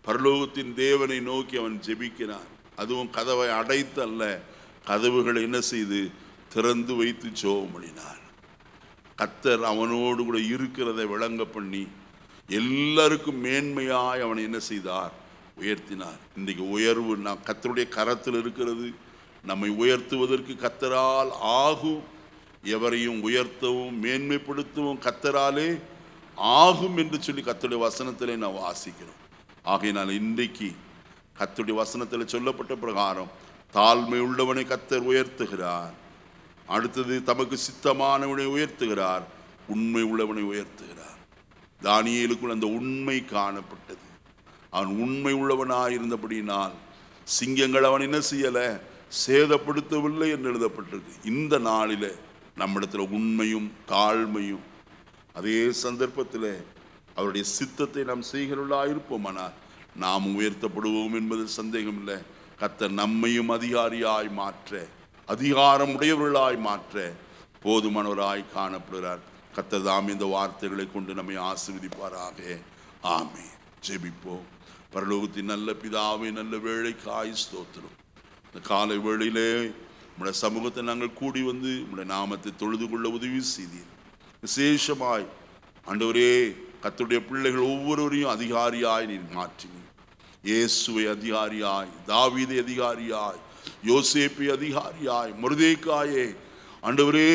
பரலோகத்தின் தேவனை நோக்கி அவன் ஜெபிக்கிறான். அதுவும் கதவை அடைத்து அல்ல, கதவுகளை என்ன செய்து திறந்து வைத்து ஜெபம் பண்ணினான். கர்த்தர் அவனோடு கூட இருக்கிறதை விளங்க பண்ணி எல்லாருக்கும் மேன்மையாய் அவனை என்ன செய்தார்? உயர்த்தினார். இன்றைக்கு உயர்வு கர்த்தருடைய கரத்தில் இருக்கிறது. நம்மை உயர்த்துவதற்கு கர்த்தரால் ஆகும். எவரையும் உயர்த்தவும் மேன்மைப்படுத்தவும் கர்த்தராலே ஆகும் என்று சொல்லி கர்த்தருடைய வசனத்திலே நான் வாசிக்கிறோம். ஆகையினால் இன்றைக்கு கர்த்தருடைய வசனத்தில் சொல்லப்பட்ட பிரகாரம் தாழ்மை உள்ளவனை கர்த்தர் உயர்த்துகிறார். அடுத்தது தமக்கு சித்தமானவனை உயர்த்துகிறார், உண்மை உள்ளவனை உயர்த்துகிறார். தானியேலுக்குள் அந்த உண்மை காணப்பட்டது. அவன் உண்மை உள்ளவனாயிருந்தபடியினால் சிங்கங்கள் அவன் என்ன செய்யல, சேதப்படுத்தவில்லை என்று எழுதப்பட்டிருக்கு. இந்த நாளில் நம்மிடத்தில் உண்மையும் தாழ்மையும் அதே சந்தர்ப்பத்தில் அவருடைய சித்தத்தை நாம் செய்கிறவர்களாயிருப்போமானால் நாம் உயர்த்தப்படுவோம் என்பதில் சந்தேகம் இல்லை. கர்த்தர் நம்மையும் அதிகாரியாய் மாற்ற, அதிகாரம் உடையவர்களாய் மாற்ற போதுமானவராய் காணப்படுகிறார். கர்த்தர் தாம் இந்த வார்த்தைகளை கொண்டு நம்மை ஆசீர்வதிப்பாராக. ஆமென். ஜெபிப்போம். பரலோகத்தின் நல்ல பிதாவே, நல்ல வேளைக்காய் ஸ்தோத்திரம். இந்த காலை வேளையிலே உம்முடைய சமூகத்தை நாங்கள் கூடி வந்து உம்முடைய நாமத்தை தொழுது கொள்ள உதவி செய்தீர். விசேஷமாய் ஆண்டவரே, கர்த்தருடைய பிள்ளைகள் ஒவ்வொருவரையும் அதிகாரியாய் நீர் மாற்றினீர். இயேசுவை அதிகாரியாய், தாவீதை அதிகாரியாய், யோசேப்பை அதிகாரியாய், மொர்தெகாயை ஆண்டவரே,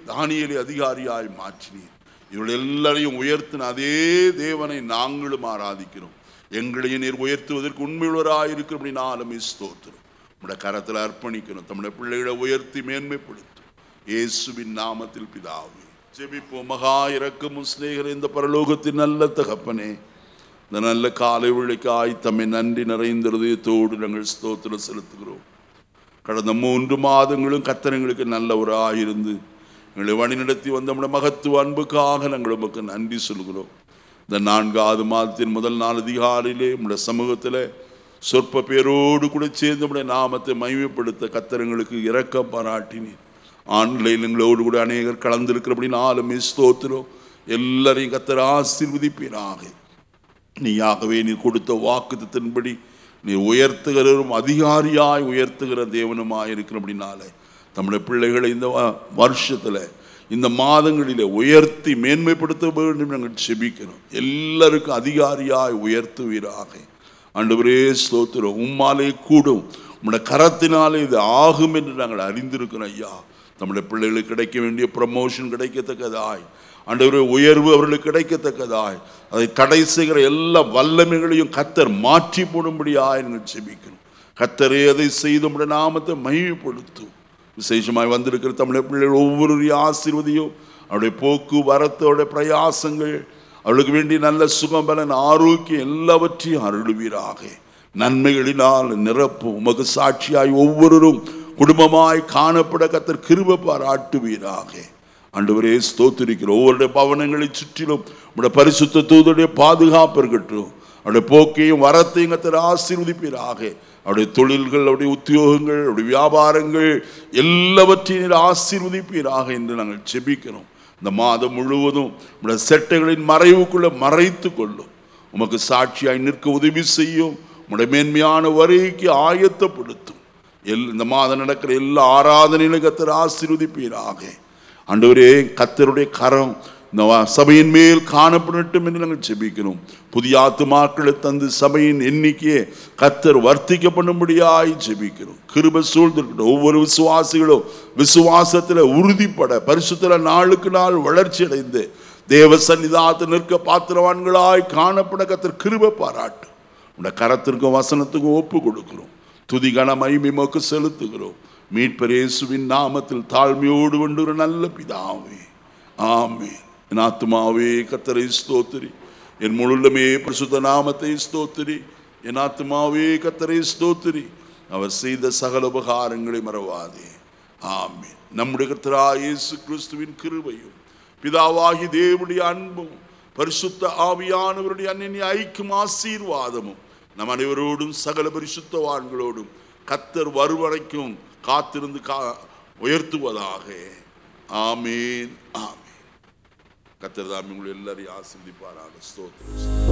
தானியேலை அதிகாரியாய் மாற்றினீர். இவர்கள் எல்லாரையும் உயர்த்தின அதே தேவனை நாங்களும் ஆராதிக்கிறோம். எங்களையும் நீர் உயர்த்துவதற்கு உண்மையுள்ளவராய் இருக்கிறபடினாலும் ஸ்தோத்திரம். நம்முடைய கரத்தில் அர்ப்பணிக்கணும். நம்முடைய பிள்ளைகளை உயர்த்தி மேன்மைப்படுத்தும் இயேசுவின் நாமத்தில் பிதாவே ஜெபிப்போம். மகா இரக்கமும் சிநேகரும் இந்த பரலோகத்தின் நல்ல தகப்பனே, இந்த நல்ல காலை விளைக்காய் தம்மை நன்றி நிறைந்த இதயத்தோடு நாங்கள் ஸ்தோத்திரம் செலுத்துகிறோம். கடந்த 3 மாதங்களும் கர்த்தர்களுக்கு நல்லவராயிருந்து எங்களை வழிநடத்தி வந்த நம்முடைய மகத்துவ அன்புக்காக நாங்கள் உமக்கு நன்றி சொல்கிறோம். இந்த 4வது மாதத்தின் முதல் நாள் அதிகாலையிலே நம்முடைய சமூகத்தில் சொற்ப பேரோடு கூட சேர்ந்து நம்முடைய நாமத்தை மகிமைப்படுத்த கர்த்தர்களுக்கு இரக்கம் பாராட்டினீர். ஆன்லைன் எங்களோடு கூட அநேகர் கலந்திருக்கிறபடினாலும் ஸ்தோத்திரம். எல்லாரையும் கர்த்தர் ஆசீர்வதிப்பீராக. நீயாகவே நீர் கொடுத்த வாக்குத்தத்தின்படி நீ உயர்த்துகிறவரும் அதிகாரியாய் உயர்த்துகிற தேவனுமாய் இருக்கிறபடினால நம்முடைய பிள்ளைகளை இந்த வருஷத்தில் இந்த மாதங்களிலே உயர்த்தி மேன்மைப்படுத்த வேண்டும் நாங்கள் செபிக்கிறோம். எல்லாருக்கும் அதிகாரியாய் உயர்த்துவீராக. ஆண்டவரே ஸ்தோத்திரம். உம்மாலே கூடும், உம்முடைய கரத்தினாலே இது ஆகும் என்று நாங்கள் அறிந்திருக்கிறோம். ஐயா, நம்முடைய பிள்ளைகளுக்கு கிடைக்க வேண்டிய ப்ரமோஷன் கிடைக்கத்தக்கதாய், ஆண்டவரே உயர்வு அவர்களுக்கு கிடைக்கத்தக்கதாய், அதை தடை செய்கிற எல்லா வல்லமைகளையும் கர்த்தர் மாற்றி போடும்படியாய் நாங்கள் செபிக்கிறோம். கர்த்தரே அதை செய்து நம்முடைய நாமத்தை மகிமைப்படுத்தும். விசேஷமாய் வந்திருக்கிற தமிழக பிள்ளைகள் ஒவ்வொருவரையும் ஆசீர்வதியும். அவருடைய போக்கு வரத்தோட பிரயாசங்கள், அவளுக்கு வேண்டிய நல்ல சுகபலன் ஆரோக்கியம் எல்லாவற்றையும் அருளுவீராக. நன்மைகளினால் நிரப்பும். உமக்கு சாட்சியாய் ஒவ்வொருவரும் குடும்பமாய் காணப்பட கர்த்தர் கிருபை பாராட்டுவீராக. ஆண்டவரே ஸ்தோத்திரிக்கிறோம். ஒவ்வொருடைய பவனங்களை சுற்றிலும் உடைய பரிசுத்த தூதருடைய பாதுகாப்பு இருக்கட்டும். அவருடைய போக்கையும் வரத்தையும் கர்த்தர் ஆசீர்வதிப்பீராக. அவருடைய தொழில்கள், அவருடைய உத்தியோகங்கள், அவருடைய வியாபாரங்கள் எல்லாவற்றையும் ஆசீர்வதிப்பீராக என்று நாங்கள் செபிக்கிறோம். இந்த மாதம் முழுவதும் உடைய செட்டைகளின் மறைவுக்குள்ள மறைத்து கொள்ளும். உமக்கு சாட்சியாய் நிற்க உதவி செய்யும். உடைய மேன்மையான வருகைக்கு ஆயத்தப்படுத்தும். இந்த மாதம் நடக்கிற எல்லா ஆராதனையிலும் கர்த்தர் ஆசீர்வதிப்பீராக. ஆண்டவரே, கர்த்தருடைய கரம் இந்த சபையின் மேல் காணப்படட்டும் என்று நாங்கள் செபிக்கிறோம். புதிய ஆத்துமாக்களை தந்து சபையின் எண்ணிக்கையை கர்த்தர் வர்த்திக்க பண்ணும்படியாய் செபிக்கிறோம். கிருபை சூழ்ந்திருக்கட்டும். ஒவ்வொரு விசுவாசிகளும் விசுவாசத்தில் உறுதிப்பட, பரிசுத்த நாளுக்கு நாள் வளர்ச்சி அடைந்து தேவ சன்னிதானத்தில் நிற்க பாத்திரவான்களாய் காணப்பட கர்த்தர் கிருபை பாராட்டும். உடைய கரத்திற்கும் வசனத்துக்கும் ஒப்பு கொடுக்கிறோம். துதி கன மகிமை உமக்கு செலுத்துகிறோம். மீட்பர் இயேசுவின் நாமத்தில் தாழ்மையோடு கொண்டு ஒரு நல்ல பிதாவே, ஆமென். என் ஆத்துமாவே கர்த்தரை ஸ்தோத்திரி, என் முழுமே பரிசுத்த நாமத்தை ஸ்தோத்திரி. என் ஆத்துமாவே கர்த்தரை ஸ்தோத்திரி, அவர் செய்த சகல உபகாரங்களை மறவாதே. ஆமென். நம்முடைய கர்த்தராகிய இயேசு கிறிஸ்துவின் கிருபையும் பிதாவாகி தேவனுடைய அன்பும் பரிசுத்த ஆவியானவருடைய அன்னிய ஐக்கியம் ஆசீர்வாதமும் நம் அனைவரோடும் சகல பரிசுத்தவான்களோடும் கர்த்தர் வருவரைக்கும் காத்திருந்து உயர்த்துவதாக. ஆமென். ஆமென். கர்த்தர் தாமே உங்களை எல்லாரையும் ஆசீர்வதிப்பாராக. ஸ்தோத்திரம்.